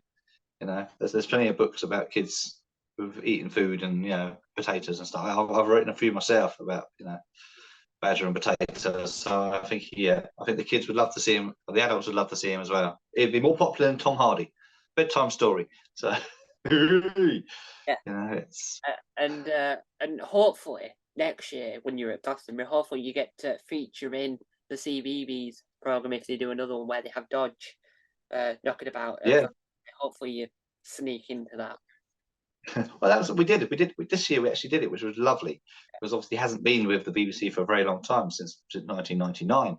[SPEAKER 2] There's plenty of books about kids who've eaten food and potatoes and stuff. I've written a few myself about Badger and potatoes. So I think the kids would love to see him. The adults would love to see him as well. It'd be more popular than Tom Hardy. Bedtime story. So
[SPEAKER 1] Yeah.
[SPEAKER 2] It's
[SPEAKER 1] And hopefully next year when you're at Glastonbury, hopefully you get to feature in the CBeebies program if they do another one where they have Dodge knocking about.
[SPEAKER 2] Yeah.
[SPEAKER 1] Hopefully you sneak into that.
[SPEAKER 2] Well, that was what we did. This year we actually did it, which was lovely. Because obviously he hasn't been with the BBC for a very long time, since 1999,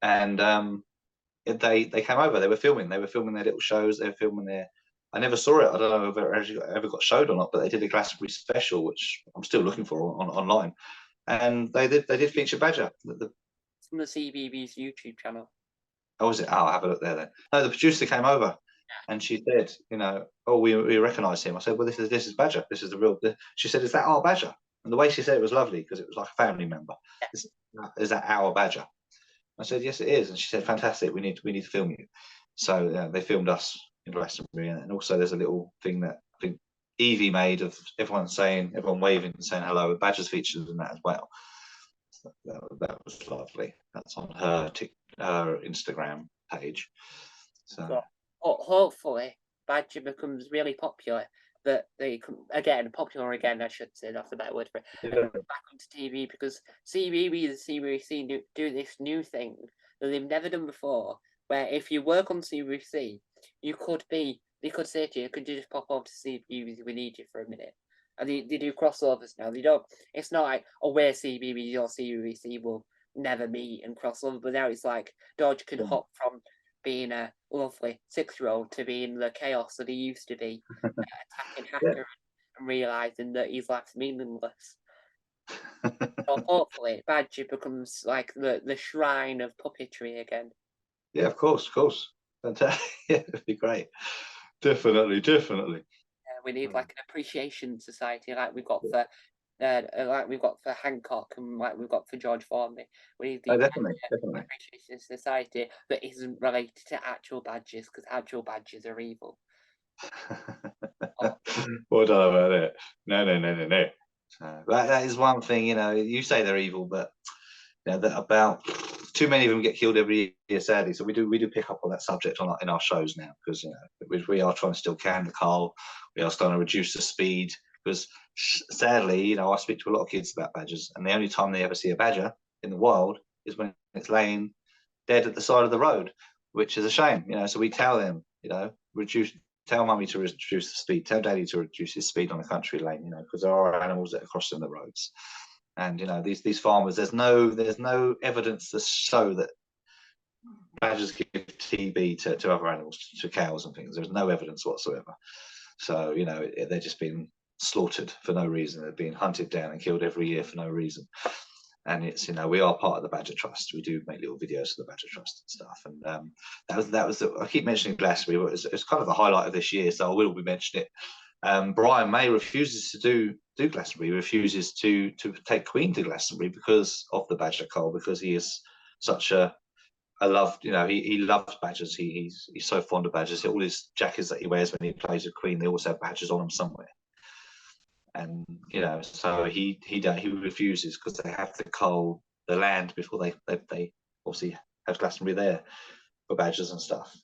[SPEAKER 2] and they came over. They were filming their little shows. They were filming their. I never saw it. I don't know if it ever got showed or not, but they did a Glastonbury special, which I'm still looking for online. And they did feature Badger.
[SPEAKER 1] It's on the CBeebies YouTube channel.
[SPEAKER 2] Oh, was it? Oh, I'll have a look there then. No, the producer came over and she said, we recognise him. I said, well, this is Badger. This is the real. She said, is that our Badger? And the way she said it was lovely because it was like a family member. Is that our Badger? I said, yes, it is. And she said, fantastic. We need to film you. So they filmed us in Glastonbury, and also there's a little thing that I think Evie made of everyone waving and saying hello. Badger's featured in that as well. So that was lovely. That's on her Instagram page. So
[SPEAKER 1] hopefully Badger becomes really popular. That they popular again. I should say that's a better word for it. And back onto TV because CBeebies and CBBC do this new thing that they've never done before. Where if you work on CBBC, they could say to you, could you just pop over to CBeebies? We need you for a minute. And they do crossovers now. They don't. It's not like we're CBeebies or CBBC will never meet and cross over. But now it's like Dodge can hop from being a lovely 6-year-old to being the chaos that he used to be, attacking Hacker and realizing that his life's meaningless. So hopefully Badger becomes like the shrine of puppetry again.
[SPEAKER 2] Yeah, of course. Fantastic. Yeah, it'd be great. Definitely.
[SPEAKER 1] We need like an appreciation society like we've got for Hancock and like we've got for George Formby. We need the
[SPEAKER 2] definitely.
[SPEAKER 1] appreciation society that isn't related to actual badges because actual badges are evil.
[SPEAKER 2] Well, I don't know about it. No. That is one thing. You say they're evil, but that about too many of them get killed every year, sadly. So we do pick up on that subject in our shows now because we are trying to still can the coal. We are starting to reduce the speed because sadly, I speak to a lot of kids about badgers, and the only time they ever see a badger in the wild is when it's laying dead at the side of the road, which is a shame. So we tell them, tell mummy to reduce the speed, tell daddy to reduce his speed on a country lane, because there are animals that are crossing the roads. And these farmers, there's no evidence to show that badgers give TB to other animals, to cows and things. There's no evidence whatsoever. So they're just being slaughtered for no reason. They're being hunted down and killed every year for no reason. And it's we are part of the Badger Trust. We do make little videos for the Badger Trust and stuff. And that was I keep mentioning Glastonbury, but it's kind of the highlight of this year, so I will be mentioning it. Brian May refuses to do Glastonbury. He refuses to take Queen to Glastonbury because of the badger coal, because he is such a loved, he loves badgers. He's so fond of badgers. All his jackets that he wears when he plays with Queen, they also have badgers on them somewhere. And so he refuses because they have to cull the land before they obviously have Glastonbury there for badgers and stuff.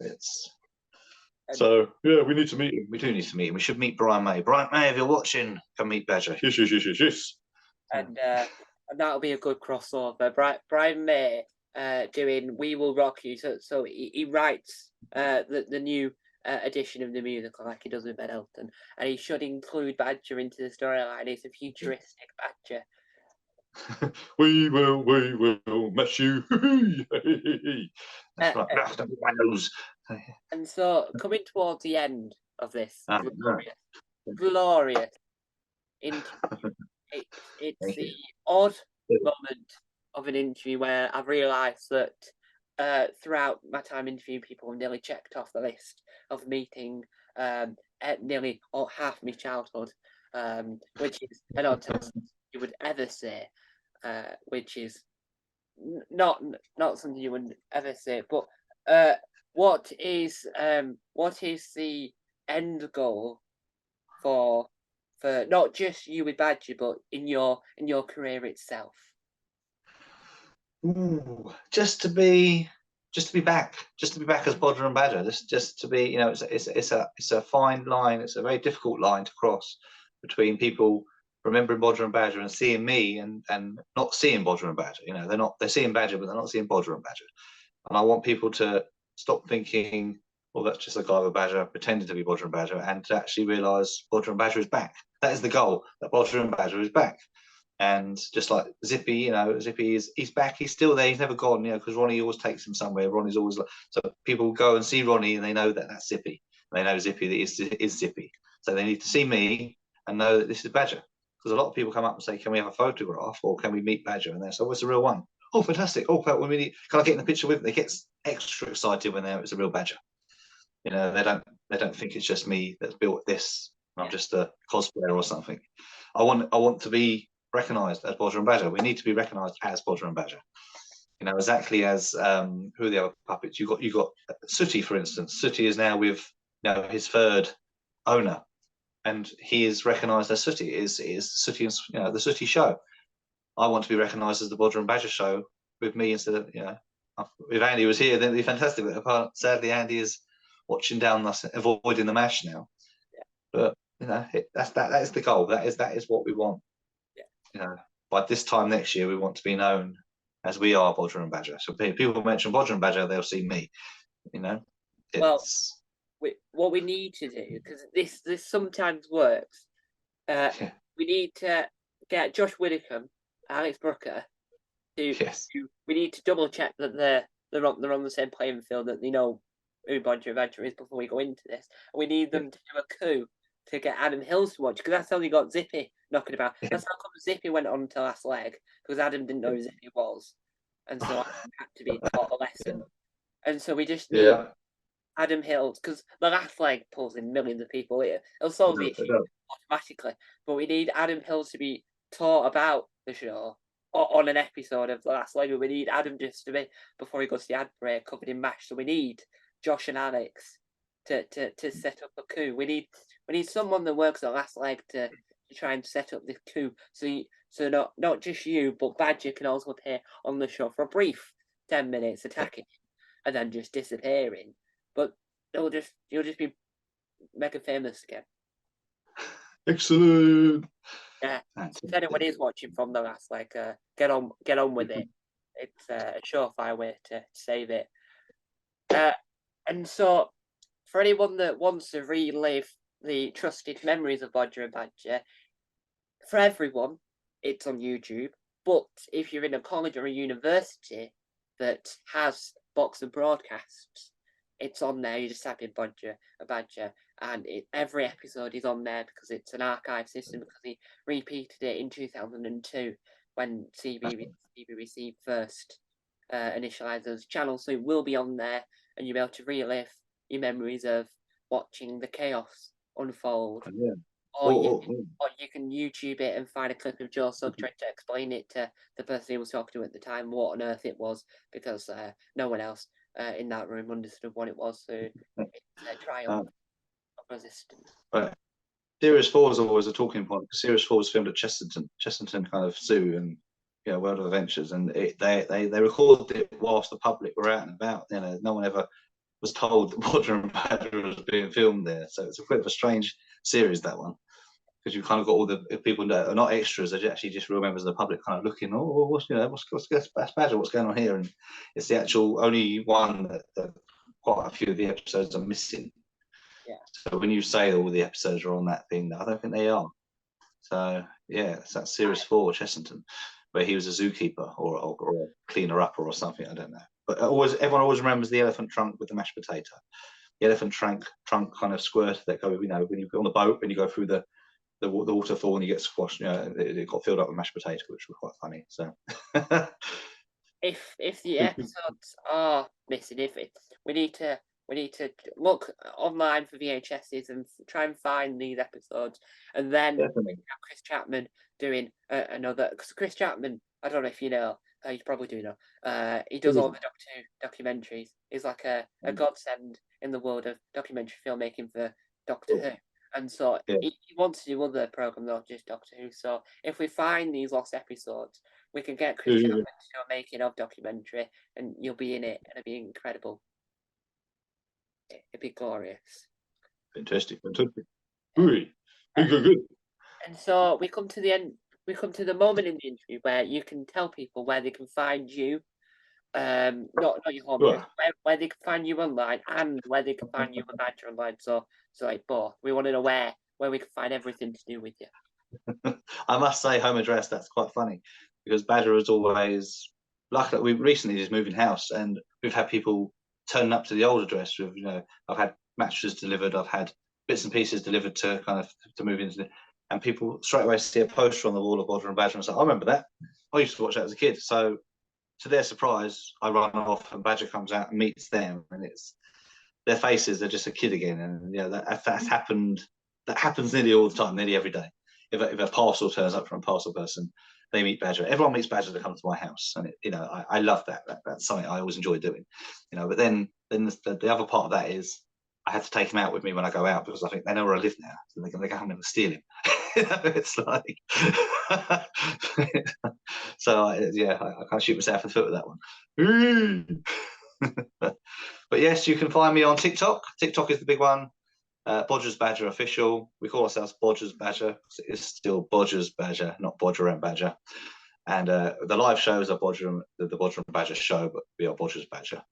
[SPEAKER 2] So yeah, we need to meet him. We do need to meet him. We should meet Brian May. Brian May, if you're watching, come meet Badger. Yes.
[SPEAKER 1] And that'll be a good crossover. Brian May doing "We Will Rock You." So he writes the new edition of the musical like he does with Ben Elton, and he should include Badger into the storyline. He's a futuristic Badger.
[SPEAKER 2] We will miss you. That's right. After Wales.
[SPEAKER 1] And so, coming towards the end of this
[SPEAKER 2] Ah,
[SPEAKER 1] glorious interview, it's
[SPEAKER 2] Thank
[SPEAKER 1] the
[SPEAKER 2] you.
[SPEAKER 1] odd moment of an interview where I've realised that throughout my time interviewing people, I've nearly checked off the list of meeting at nearly half my childhood, which is an odd thing you would ever say, which is not something you would ever say. But what is the end goal for not just you with Badger, but in your career itself?
[SPEAKER 2] Ooh, just to be back, as Bodger and Badger, just to be, you know, it's a fine line. It's a very difficult line to cross between people remembering Bodger and Badger and seeing me and not seeing Bodger and Badger. You know, they're seeing Badger, but they're not seeing Bodger and Badger. And I want people to stop thinking, well, that's just a guy with a Badger pretending to be Bodger and Badger, and to actually realise Bodger and Badger is back. That is the goal, that Bodger and Badger is back. And just like Zippy, you know, Zippy he's back. He's still there. He's never gone, you know, because Ronnie always takes him somewhere. Ronnie's always like, so people go and see Ronnie and they know that that's Zippy. They know Zippy that is Zippy. So they need to see me and know that this is Badger. Because a lot of people come up and say, "Can we have a photograph or can we meet Badger?" And they say, "Oh, it's a real one." "Oh, fantastic! Oh, can I get in the picture with?" They get extra excited when it's a real Badger. You know, they don't think it's just me that's built this. I'm just a cosplayer or something. I want to be recognised as Bodger and Badger. We need to be recognised as Bodger and Badger. You know, exactly as who are the other puppets? You got Sooty, for instance. Sooty is now with, you know, his third owner, and he is recognised as Sooty. Is Sooty, you know, the Sooty show. I want to be recognised as the Bodger and Badger show with me instead of, you know, if Andy was here, then it'd be fantastic. But sadly, Andy is watching down us, avoiding the mash now.
[SPEAKER 1] Yeah.
[SPEAKER 2] But you know, that is the goal. That is what we want.
[SPEAKER 1] Yeah.
[SPEAKER 2] You know, by this time next year, we want to be known as we are Bodger and Badger. So people mention Bodger and Badger, they'll see me. You know,
[SPEAKER 1] Well, what we need to do, because this sometimes works,
[SPEAKER 2] yeah.
[SPEAKER 1] we need to get Josh Widdicombe, Alex Brooker,
[SPEAKER 2] Yes.
[SPEAKER 1] we need to double check that they're on the same playing field, that they know who Bodger and Badger is before we go into this. And we need them to do a coup to get Adam Hills to watch, because that's how they got Zippy knocking about.
[SPEAKER 2] Yeah.
[SPEAKER 1] That's how come Zippy went on to last leg, because Adam didn't know who Zippy was, and so Adam had to be taught a lesson. And so we just need Adam Hills, because the last leg pulls in millions of people. It'll solve the issue automatically. But we need Adam Hills to be taught about the show on an episode of the last leg. We need Adam just to be, before he goes to the ad break, covered in mash. So we need Josh and Alex to set up a coup. We need someone that works the last leg to try and set up the coup. So not just you, but Badger can also appear on the show for a brief 10 minutes, attacking and then just disappearing. But you'll just be mega famous again.
[SPEAKER 2] Excellent.
[SPEAKER 1] Yeah. If anyone is watching from the last, get on with it. It's a surefire way to save it. And so, for anyone that wants to relive the trusted memories of Bodger and Badger, for everyone, it's on YouTube. But if you're in a college or a university that has box and broadcasts, it's on there. You just type in Bodger and Badger, and every episode is on there because it's an archive system, because he repeated it in 2002 when CBBC first initialised those channels. So it will be on there, and you'll be able to relive your memories of watching the chaos unfold.
[SPEAKER 2] Yeah.
[SPEAKER 1] Or you can YouTube it and find a clip of Joe Sugg trying to explain it to the person he was talking to at the time what on earth it was, because no one else in that room understood what it was. So it's a triumph of resistance.
[SPEAKER 2] Right. Series 4 is always a talking point, because Series 4 was filmed at Chesterton kind of Zoo and, you know, World of Adventures, and they recorded it whilst the public were out and about. You know, no one ever was told that Bodger and Badger was being filmed there. So it's a bit of a strange series, that one, because you kind of got all the people that are not extras, they actually just real members of the public kind of looking, oh, what's Badger, what's going on here? And it's the actual only one that quite a few of the episodes are missing.
[SPEAKER 1] Yeah.
[SPEAKER 2] So when you say all the episodes are on that thing, I don't think they are. So yeah, that's Series 4, Chesterton. where he was a zookeeper or a cleaner upper or something. I don't know. But everyone always remembers the elephant trunk with the mashed potato. The elephant trunk kind of squirt that go, when you go on the boat and you go through the waterfall and you get squashed. It got filled up with mashed potato, which was quite funny. So.
[SPEAKER 1] If the episodes are missing, we need to look online for VHSs and try and find these episodes, and then
[SPEAKER 2] Definitely.
[SPEAKER 1] Chris Chapman doing another. Because Chris Chapman, I don't know if you know, you probably do know. He does all the Doctor Who documentaries. He's like a godsend in the world of documentary filmmaking for Doctor Who. And so he wants to do other programs, not just Doctor Who. So if we find these lost episodes, we can get Chris Chapman to do a making of documentary, and you'll be in it, and it'll be incredible. It'd be glorious.
[SPEAKER 2] Fantastic. Good.
[SPEAKER 1] And so we come to the end. We come to the moment in the interview where you can tell people where they can find you. Not your home, where they can find you online and where they can find you on Badger online. So like both. We want to know where we can find everything to do with you.
[SPEAKER 2] I must say, home address, that's quite funny, because Badger is always, luckily we recently just moved in house, and we've had people turning up to the old address with, I've had mattresses delivered, I've had bits and pieces delivered to move into, and people straight away see a poster on the wall of Bodger and Badger and say, I remember that. I used to watch that as a kid. So to their surprise, I run off and Badger comes out and meets them, and it's their faces, they're just a kid again. And that's happened. That happens nearly all the time, nearly every day. If a parcel turns up from a parcel person, they meet Badger. Everyone meets Badger that comes to my house, and I love that. That's something I always enjoy doing. But then the other part of that is I have to take him out with me when I go out, because I think they know where I live now, so they can come in and steal him. It's like, so I can't shoot myself in the foot with that one. But yes, you can find me on TikTok. TikTok is the big one. Bodger's Badger Official. We call ourselves Bodger's Badger. It's still Bodger's Badger, not Bodger and Badger. And the live shows are the Bodger and Badger show, but we are Bodger's Badger.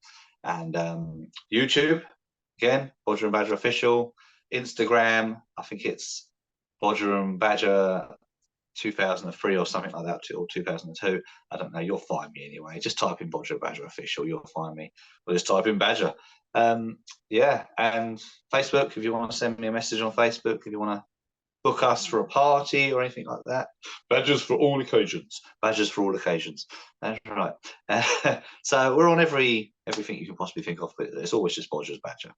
[SPEAKER 2] And YouTube, again, Bodger and Badger Official. Instagram, I think it's Bodger and Badger 2003 or something like that, or 2002. I don't know. You'll find me anyway. Just type in Bodger and Badger Official. You'll find me. Or just type in Badger. And Facebook, if you want to send me a message on Facebook, if you want to book us for a party or anything like that. Badgers for all occasions. Badgers for all occasions. That's right. So we're on everything you can possibly think of, but it's always just Bodger's Badger.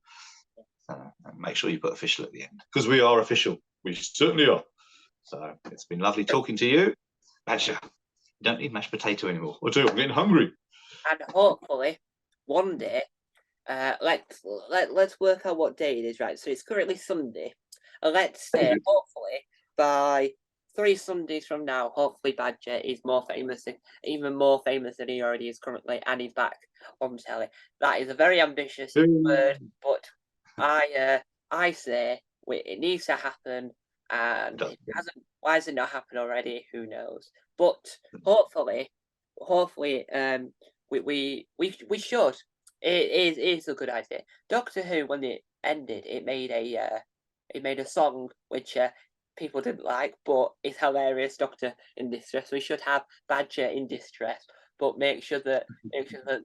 [SPEAKER 2] And make sure you put official at the end, because we are official. We certainly are. So it's been lovely talking to you, Badger. You don't need mashed potato anymore. I do. I'm getting hungry.
[SPEAKER 1] And hopefully, one day, let's work out what day it is, right? So it's currently Sunday. Let's say hopefully by 3 Sundays from now, hopefully Badger is even more famous than he already is currently, and he's back on telly. That is a very ambitious word, but I say it needs to happen, and it hasn't. Why has it not happened already? Who knows? But hopefully, we should. It is a good idea. Doctor Who, when it ended, it made a song which people didn't like, but it's hilarious. Doctor in Distress. We should have Badger in Distress, but make sure that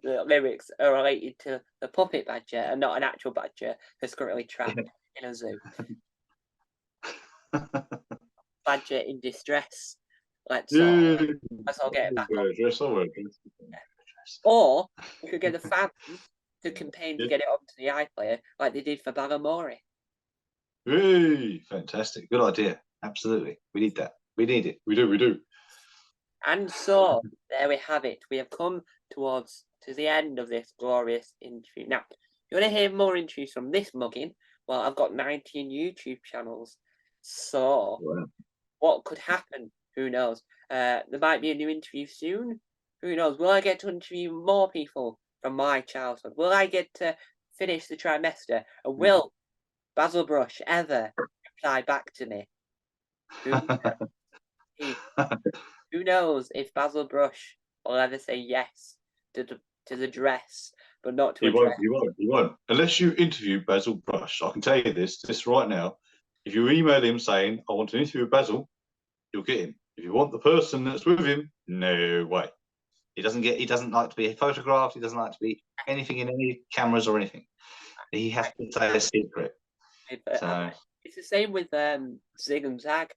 [SPEAKER 1] the lyrics are related to the puppet Badger and not an actual Badger who's currently trapped in a zoo. Badger in Distress. Let's all get it back on. Or we could get the fans to campaign to get it onto the iPlayer like they did for Balamory.
[SPEAKER 2] Hey, fantastic. Good idea. Absolutely. We need that. We need it. We do.
[SPEAKER 1] And so there we have it. We have come to the end of this glorious interview. Now, if you want to hear more interviews from this muggin, well, I've got 19 YouTube channels. So what could happen? Who knows? There might be a new interview soon. Who knows? Will I get to interview more people from my childhood? Will I get to finish the trimester? And will Basil Brush ever reply back to me? Who knows if Basil Brush will ever say yes to the dress, but not to a dress.
[SPEAKER 2] He won't. Unless you interview Basil Brush. I can tell you this right now. If you email him saying, I want to interview Basil, you'll get him. If you want the person that's with him, no way. He doesn't like to be photographed. He doesn't like to be anything in any cameras or anything. He has to stay a secret. So
[SPEAKER 1] It's the same with Zig and Zag.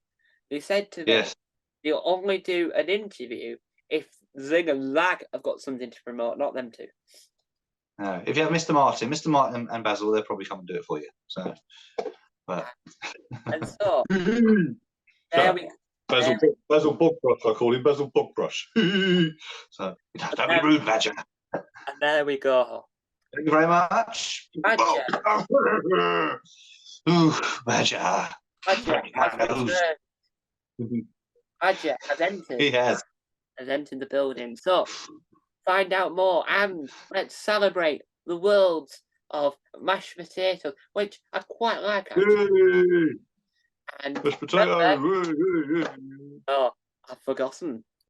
[SPEAKER 1] They said to them,
[SPEAKER 2] yes,
[SPEAKER 1] they'll only do an interview if Zig and Zag have got something to promote, not them two.
[SPEAKER 2] no. If you have Mr. Martin and Basil, they'll probably come and do it for you. So, but
[SPEAKER 1] And so there we
[SPEAKER 2] Basil Bogbrush, I call him Basil Bogbrush. So don't be rude, Badger.
[SPEAKER 1] and there we go.
[SPEAKER 2] Thank you very much.
[SPEAKER 1] Badger.
[SPEAKER 2] Ooh, Badger.
[SPEAKER 1] Badger has returned. Badger has entered.
[SPEAKER 2] He has
[SPEAKER 1] The building. So find out more and let's celebrate the worlds of mashed potatoes, which I quite like actually. And
[SPEAKER 2] mashed potatoes.
[SPEAKER 1] oh, I've forgotten.